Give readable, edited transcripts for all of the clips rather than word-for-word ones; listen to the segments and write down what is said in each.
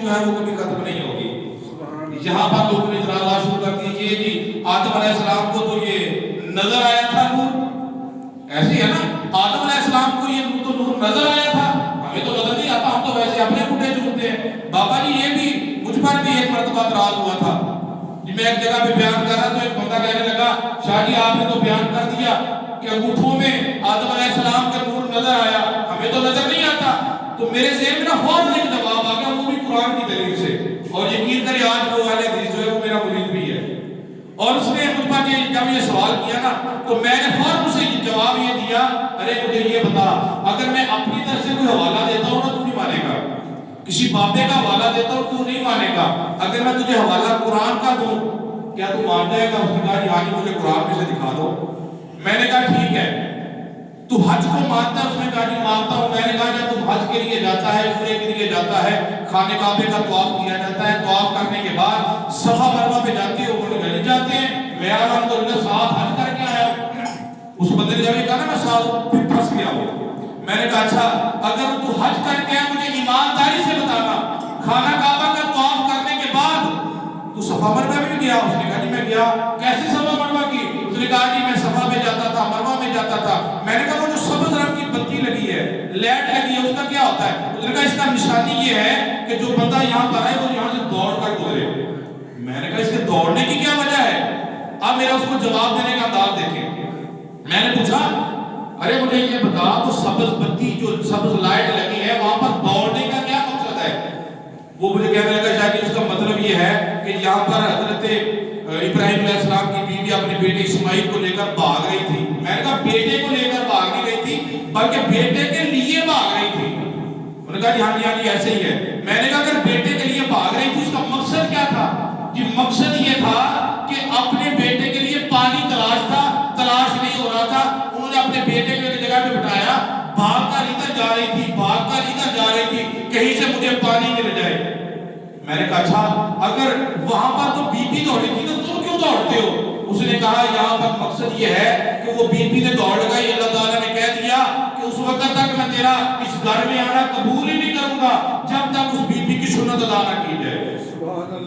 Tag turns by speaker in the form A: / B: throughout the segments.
A: جو ہے وہ کبھی ختم نہیں ہوگی. یہاں پر لوگوں نے اطلاع شروع کر دی یہ جی آدم علیہ السلام کو تو یہ نظر آیا تھا نور. ایسے ہی ہے نا, آدم علیہ السلام کو یہ تو نور نظر آیا تھا, ہمیں تو نظر نہیں آتا, ہم تو ویسے اپنے گھٹنے چومتے ہیں. بابا جی یہ بھی مجھ پر بھی ایک مرتبہ اعتراض ہوا تھا جی, میں ایک جگہ پہ بیان کر رہا تو ایک بندہ کہنے لگا شاہ جی آپ نے تو بیان کر دیا کہ انگوٹھوں میں آدم علیہ السلام کا نور نظر آیا, ہمیں تو نظر نہیں آتا. تو میرے ذہن میں نا فوراً ایک جواب آ گیا, وہ بھی قرآن کی دلیل سے. اور یقین کریں آج وہ اہل حدیث جو ہے وہ میرا مرید بھی ہے. اور اس نے مجھ پر جب یہ سوال کیا نا تو میں نے فوراً اسے جواب یہ دیا, ارے مجھے یہ بتا, اگر میں اپنی طرف سے کوئی حوالہ دیتا ہوں نا تو نہیں مانے گا, کسی بابے کا حوالہ دیتا ہوں تو نہیں مانے گا. اگر میں تجھے حوالہ قرآن کا دوں کیا تو مان جائے گا؟ اس نے کہا جی ہاں جی مجھے قرآن میں سے دکھا دو. میں نے کہا ٹھیک ہے, تو حج کو مانتا ہے؟ اس نے کہا جی مانتا ہوں. میں نے کہا جب تم حج کے لیے جاتا ہے, عمرے کے لیے جاتا ہے, خانہ کعبے کا طواف کیا جاتا ہے, طواف کرنے کے بعد صفا مروہ پہ جاتے ہو, وہ نہیں جاتے ہیں. میں الحمدللہ ساتھ حج کر کے آیا. اس بندے نے جب یہ کہا نا میں ساتھ, پھر پھنس گیا وہ. میں نے کہا اچھا اگر تو حج کر کے مجھے ایمانداری سے بتانا, خانہ کعبہ کا طواف کرنے کے بعد تو صفا مروہ بھی گیا؟ اس نے کہا جی میں گیا. کیسے صفا مروہ کی؟ اس نے کہا جی میں صفا میں جاتا تھا, مروہ میں جاتا تھا. میں نے کہا وہ جو سبز رنگ کی بتی لگی ہے, لائٹ لگی ہے, اس کا کیا ہوتا ہے؟ اس نے کہا اس کا نشانی یہ ہے کہ جو بندہ یہاں پر آئے وہ یہاں سے دوڑ کر گزرے. میں نے کہا اس کے دوڑنے کی کیا وجہ ہے؟ اب میرا اس کو جواب دینے کا انداز دیکھیں. میں نے پوچھا ارے مجھے یہ بتا, وہ سبز بتی جو سبز لائٹ لگی ہے وہاں پر دوڑنے کا کیا مقصد ہے؟ وہ مجھے کہنے لگا شاید اس کا مطلب یہ ہے کہ یہاں پر حضرت ابراہیم علیہ السلام کی بیوی اپنے بیٹے اسماعیل کو لے کر بھاگ رہی تھی. میں نے کہا بیٹے کو لے کر بھاگ نہیں رہی تھی بلکہ بیٹے کے لیے بھاگ رہی تھی. انہوں نے کہا جی ہاں جی ایسے ہی ہے. میں نے کہا اگر بیٹے کے لیے بھاگ رہی تھی اس کا مقصد کیا تھا؟ جی مقصد یہ تھا کہ اپنے بیٹے کے لیے پانی تلاش تھا, تلاش نہیں ہو رہا تھا. انہوں نے اپنے بیٹے کو ایک جگہ پہ بٹھایا, بھاگ کر ادھر جا رہی تھی, بھاگ کر ادھر جا رہی تھی, کہیں سے مجھے پانی مل جائے. میں نے کہا اچھا اگر وہاں پر تو بی بی دوڑی تھی تو تم کیوں دوڑتے ہو؟ اس نے کہا یہاں پر مقصد یہ ہے کہ وہ بی بی نے دوڑ لگائی, اللہ تعالیٰ نے کہہ دیا کہ اس وقت تک میں تیرا اس گھر میں آنا قبول ہی نہیں کروں گا جب تک اس بی بی کی سنت ادا نہ کی جائے,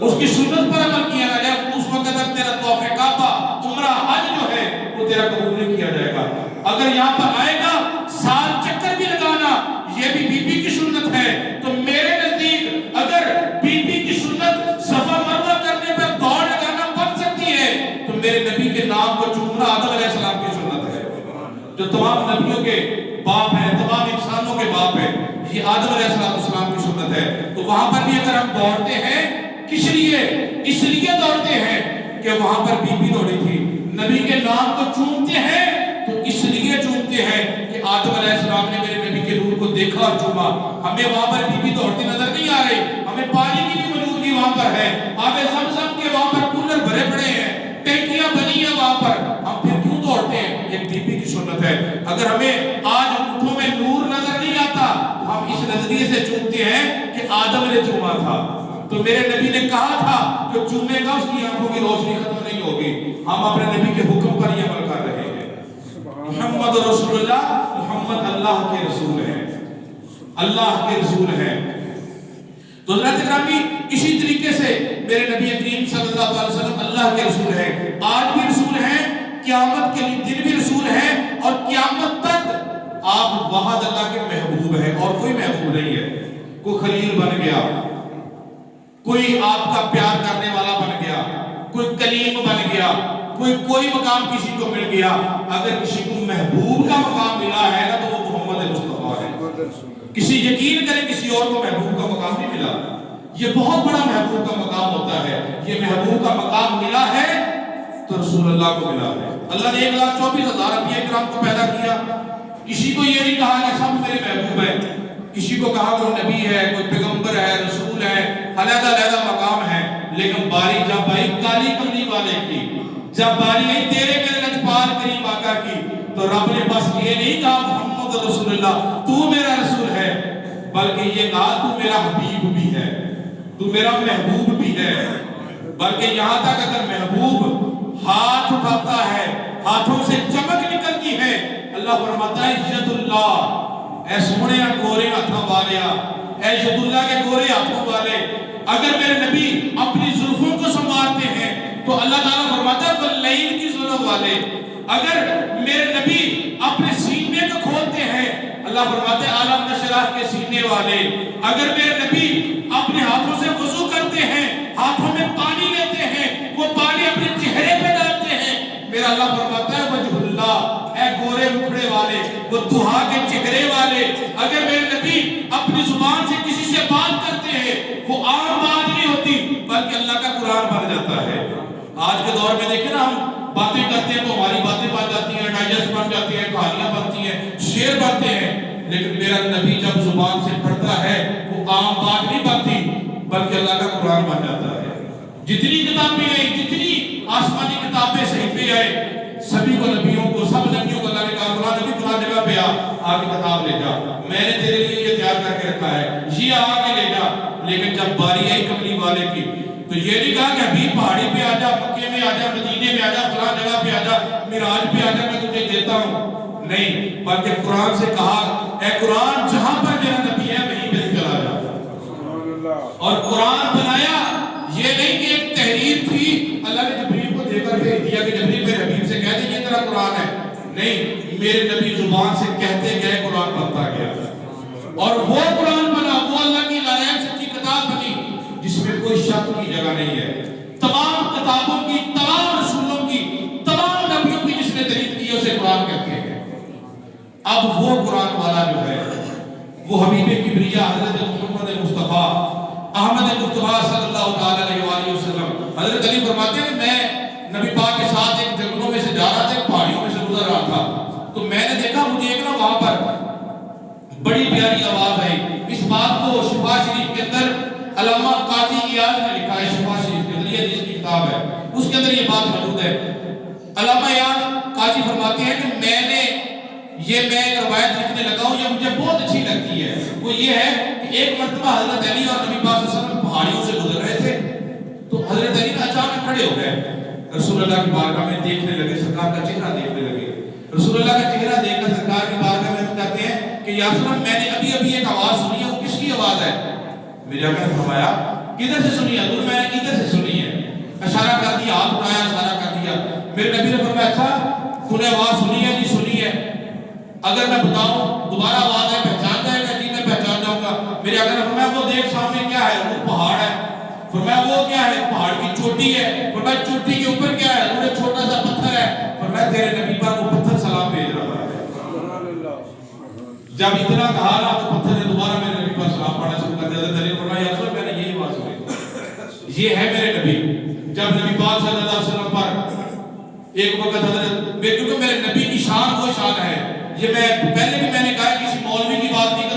A: اس کی سنت پر عمل کیا نہ جائے. اس وقت تک تیرا طواف کعبہ, عمرہ, حج جو ہے وہ تیرا قبول نہیں کیا جائے گا. اگر یہاں پر آئے گا سال چکر بھی لگانا یہ بھی بی بی کی سنت ہے, تو میرے نزدیک اگر بی بی کی سنت صفا مروہ کرنے پر دوڑ لگانا بن سکتی ہے تو میرے نبی کے نام کو چومنا آدم علیہ السلام کی سنت ہے, جو تمام نبیوں کے باپ ہیں, تمام انسانوں کے باپ ہیں. یہ آدم علیہ السلام کی سنت ہے. تو وہاں پر بھی اگر ہم دوڑتے ہیں کس لیے؟ اس لیے دوڑتے ہیں کہ وہاں پر بی بی دوڑی تھی. نبی کے نام کو چومتے ہیں تو اس لیے چومتے ہیں کہ آدم علیہ السلام نے میرے نبی کے روح کو دیکھا اور چوما. ہمیں وہاں پر بی بی دوڑتی نظر نہیں آ رہی, ہمیں پانی کی بھی موجودگی وہاں پر ہے, آب زمزم کے وہاں پر کولر بھرے پڑے ہیں, ٹینکیاں بنی ہیں وہاں پر, ہم پھر کیوں دوڑتے ہیں؟ یہ بی بی کی سنت ہے. اگر ہمیں آج انگوٹھوں میں نور نظر نہیں آتا تو ہم اس نظریے سے چومتے ہیں کہ آدم نے چوما تھا. تو میرے نبی نے کہا تھا کہ چومے گا اس کی آنکھوں کی روشنی ختم نہیں ہوگی. ہم اپنے نبی کے حکم پر یہ عمل کر رہے ہیں. محمد رسول اللہ, محمد اللہ کے رسول ہیں, اللہ کے رسول ہیں. تو حضرت گرامی اسی طریقے سے میرے نبی کریم صلی اللہ علیہ وسلم اللہ کے رسول ہیں, آج بھی رسول ہیں, قیامت کے دن بھی رسول ہیں, اور قیامت تک آپ وحد اللہ کے محبوب ہیں اور کوئی محبوب نہیں ہے. کوئی خلیل بن گیا, کوئی آپ کا پیار کرنے والا بن گیا, کوئی کلیم بن گیا, کوئی مقام کسی کو مل گیا, اگر کسی کو محبوب کا مقام ملا ہے نا تو وہ محمد مصطفیٰ ہے. کسی یقین کریں کسی اور کو محبوب کا مقام نہیں ملا, یہ بہت بڑا محبوب کا مقام ہوتا ہے. یہ محبوب کا مقام ملا ہے تو رسول اللہ کو ملا ہے. اللہ نے 1,24,000 انبیاء کرام کو پیدا کیا, کسی کو یہ نہیں کہا کہ سب میرے محبوب ہیں, کسی کو کہا کوئی نبی ہے, کوئی پیغمبر ہے, رسول ہے, علیحدہ مقام ہے. لیکن باری جب آئی کالی کملی والے کی, جب باری آئی تیرے میرے لجپال کریم آقا کی, تو رب نے بس یہ نہیں کہا محمد رسول اللہ تو میرا رسول ہے, بلکہ یہ کہا تو میرا حبیب بھی ہے, تو میرا محبوب بھی ہے. بلکہ یہاں تک اگر محبوب ہاتھ اٹھاتا ہے ہاتھوں سے چمک نکلتی ہے, اللہ فرماتا ہے ید اللہ, اے سونے گورے ہاتھوں والیا, اے ید اللہ کے گورے ہاتھوں والے, اگر میرے نبی اپنی زلفوں کو سنوارتے ہیں تو اللہ تعالیٰ فرماتا ہے واللیل کی ظلم والے. اگر میرے نبی اپنے سینے کو کھولتے ہیں اللہ فرماتے ہیں عالم نشرح کے سینے والے. اگر میرے نبی اپنے ہاتھوں سے وضو کرتے ہیں, ہاتھوں میں پانی لیتے ہیں, وہ پانی اپنے چہرے پہ ڈالتے ہیں, میرا اللہ فرماتا ہے وجہ اللہ, اے گورے مکھڑے والے, وہ دہا کے چہرے والے. اگر میرے نبی اپنی زبان سے کسی سے بات کرتے ہیں وہ عام بات نہیں ہوتی بلکہ اللہ کا قرآن بن جاتا ہے. آج کے دور میں دیکھیں نا, ہم باتیں کرتے ہیں تو ہماری باتیں بن جاتی ہیں, ڈائجسٹ بن جاتی ہیں, کہانیاں بنتی ہیں, شعر بنتے ہیں, لیکن میرا نبی جب زبان سے پڑھتا ہے وہ عام بات نہیں بنتی بلکہ اللہ کا قرآن بن جاتا ہے. جتنی کتابیں آئی, جتنی آسمانی کتابیں صحیفے آئے, سبھی کو نبیوں کو, سب نبیوں کو اللہ نے کہا فلاں نبی فلاں جگہ پہ آ کے کتاب لے جا, میں نے تیرے لیے یہ تیار کر کے رکھا ہے, یہ آگے لے جا. لیکن جب باری آئی کملی والے کی تو یہ نہیں کہا کہ ابھی پہاڑی پہ آ جا, مکے میں آ جا, مدینے میں آ جا, فلاں جگہ پہ آ جا, معراج پہ آ جا, میں تجھے دیتا ہوں. نہیں, بلکہ قرآن سے کہا اے قرآن جہاں پر میرا نبی ہے وہیں پہ چلا جا. اور قرآن بنایا یہ نہیں کہ ایک تحریر تھی اللہ نے جبریل کو دے کر بھیج دیا کہ جبریل میرے حبیب سے کہہ دے یہ تیرا قرآن ہے. نہیں, میرے نبی زبان سے کہتے گئے قرآن بنتا گیا, اور وہ قرآن بنا, وہ اللہ کی نایاب سچی کتاب بنی جس میں کوئی شک کی جگہ نہیں ہے. تمام کتابوں کی, تمام رسولوں کی, تمام نبیوں کی جس نے تعریف کی اسے قرآن کہتے ہیں. اب وہ قرآن والا جو ہے وہ حبیب کبریا حضرت محمد مصطفیٰ احمد مصطفیٰ صلی اللہ تعالی علیہ وآلہ وسلم, حضرت علی فرماتے ہیں میں نبی پاک کے ساتھ ایک جنگلوں میں سے جا رہا تھا, پہاڑیوں میں سے گزر رہا تھا, تو میں نے دیکھا مجھے ایک نا وہاں پر بڑی پیاری آواز آئی. اس بات کو شفا شریف کے اندر علامہ قاضی ایاز نے لکھا ہے, شفا شریف کے اندر یہ حدیث کی کتاب ہے, اس کے اندر یہ بات موجود ہے. علامہ ایاز قاضی فرماتے ہیں کہ میں ایک روایت لکھنے لگا ہوں, یہ مجھے بہت اچھی لگتی ہے. وہ یہ ہے کہ ایک مرتبہ حضرت علی اور نبی پاک صلی اللہ علیہ وسلم پہاڑیوں سے گزر رہے تھے, تو حضرت علی اچانک کھڑے ہو گئے, رسول اللہ کی بارگاہ میں دیکھنے لگے, سرکار کا چہرہ دیکھنے لگے. رسول اللہ کا چہرہ دیکھ کر سرکار کی بارگاہ میں کہتے ہیں کہ یا رسول اللہ میں نے ابھی ایک آواز سنی ہے, وہ کس کی آواز ہے؟ میرے آقا نے فرمایا کدھر سے سنی ہے؟ میں نے ادھر سے سنی ہے. اشارہ کر دیا, ہاتھ اٹھایا, اشارہ کر دیا. میرے نبی نے فرمایا اچھا تو نے آواز سنی ہے؟ جی سنی ہے. اگر میں بتاؤں دوبارہ آواز ہے پہچان جائے گا؟ جی میں پہچان جاؤں گا. میرے آقا نے فرمایا وہ دیکھ سامنے کیا ہے؟ وہ پہاڑ ہے. فرمایا وہ کیا ہے؟ پہاڑ کی چوٹی ہے. فرمایا چوٹی کے اوپر کیا ہے؟ وہ چھوٹا سا پتھر ہے. فرمایا تیرے نبی پر وہ پتھر سلام بھیج رہا ہے. جب اتنا کہا نا تو پتھر نے دوبارہ میرے نبی پر سلام پڑھنا شروع کر دیا. دلیل فرمایا یا رسول میں نے یہی بات سنی, یہ ہے میرے نبی. جب نبی پاک صلی اللہ علیہ وسلم پر ایک وقت حضرت, کیونکہ میرے نبی کی شان وہ شان ہے, یہ میں پہلے بھی میں نے کہا کسی مولوی کی بات نہیں